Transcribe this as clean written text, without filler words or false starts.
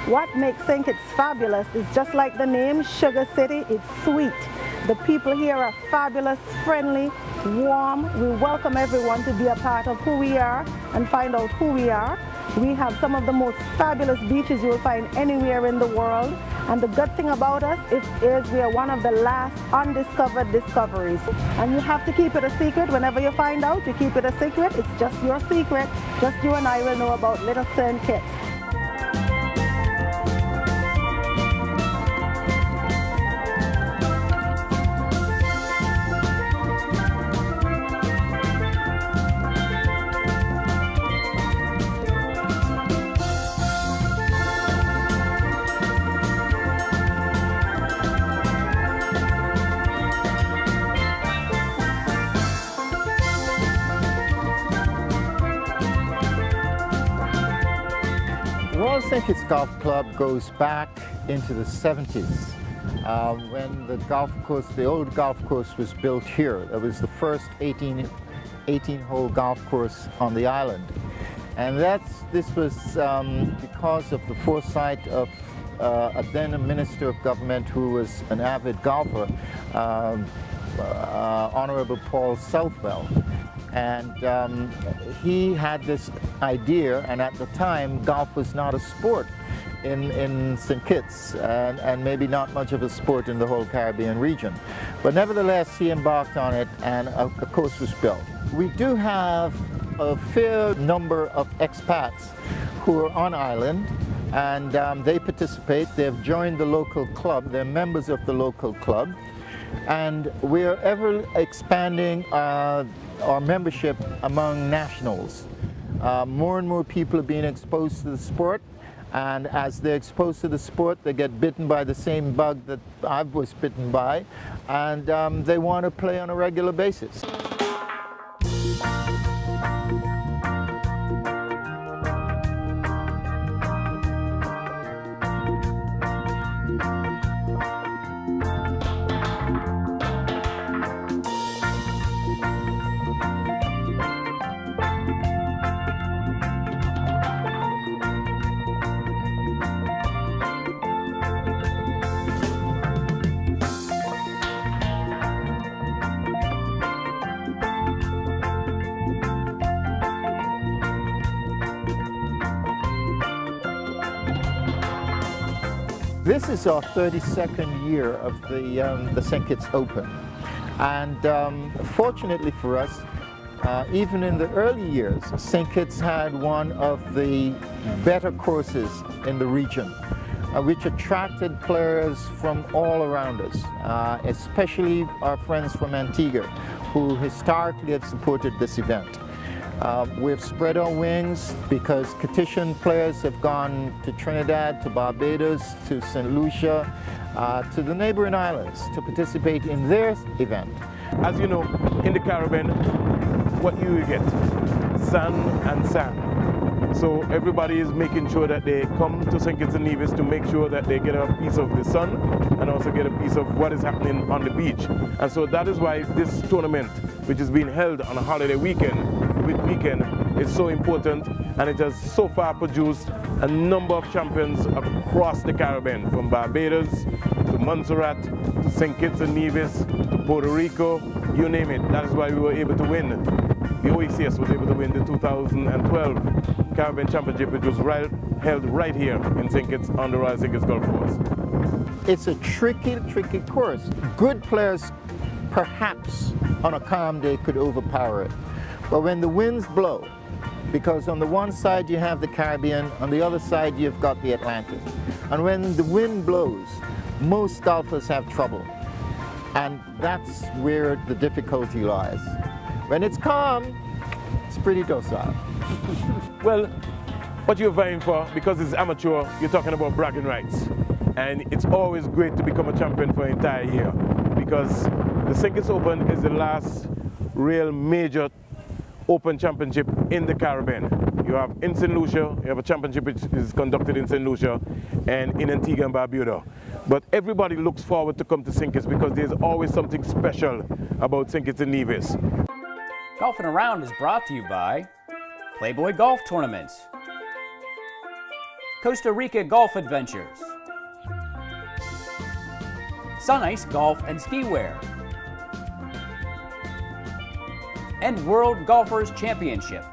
What makes St. Kitts fabulous is just like the name, Sugar City, it's sweet. The people here are fabulous, friendly, warm. We welcome everyone to be a part of who we are and find out who we are. We have some of the most fabulous beaches you will find anywhere in the world. And the good thing about us is we are one of the last undiscovered discoveries. And you have to keep it a secret. Whenever you find out, you keep it a secret. It's just your secret. Just you and I will know about Little St. Kitts. St. Kitts Golf Club goes back into the 70s when the old golf course was built here. It was the first 18-hole golf course on the island. And this was because of the foresight of then a minister of government who was an avid golfer, Honorable Paul Southwell. And he had this idea, and at the time golf was not a sport in St. Kitts and maybe not much of a sport in the whole Caribbean region. But nevertheless he embarked on it and a course was built. We do have a fair number of expats who are on island, and they participate. They've joined the local club, they're members of the local club, and we're ever expanding our membership among nationals. More and more people are being exposed to the sport, and as they're exposed to the sport, they get bitten by the same bug that I was bitten by, and they want to play on a regular basis. This is our 32nd year of the St. Kitts Open, and fortunately for us, even in the early years, St. Kitts had one of the better courses in the region, which attracted players from all around us, especially our friends from Antigua, who historically have supported this event. We've spread our wings because Kittitian players have gone to Trinidad, to Barbados, to St. Lucia, to the neighboring islands to participate in their event. As you know, in the Caribbean, what you get? Sun and sand. So everybody is making sure that they come to St. Kitts and Nevis to make sure that they get a piece of the sun and also get a piece of what is happening on the beach. And so that is why this tournament, which is being held on a holiday weekend, is so important, and it has so far produced a number of champions across the Caribbean, from Barbados to Montserrat to St. Kitts and Nevis to Puerto Rico, you name it. That is why we were able to win. The OECS was able to win the 2012 Caribbean Championship, which was held right here in St. Kitts on the Royal St. Kitts Golf Course. It's a tricky course. Good players, perhaps on a calm day, could overpower it. But when the winds blow, because on the one side you have the Caribbean, on the other side you've got the Atlantic. And when the wind blows, most golfers have trouble. And that's where the difficulty lies. When it's calm, it's pretty docile. Well, what you're vying for, because it's amateur, you're talking about bragging rights. And it's always great to become a champion for an entire year, because the St. Kitts Open is the last real major Open Championship in the Caribbean. You have in St. Lucia, you have a championship which is conducted in St. Lucia and in Antigua and Barbuda. But everybody looks forward to come to St. Kitts because there's always something special about St. Kitts and Nevis. Golfin' Around is brought to you by Playboy Golf Tournaments, Costa Rica Golf Adventures, Sun Ice Golf and Ski Wear, and World Golfers Championship.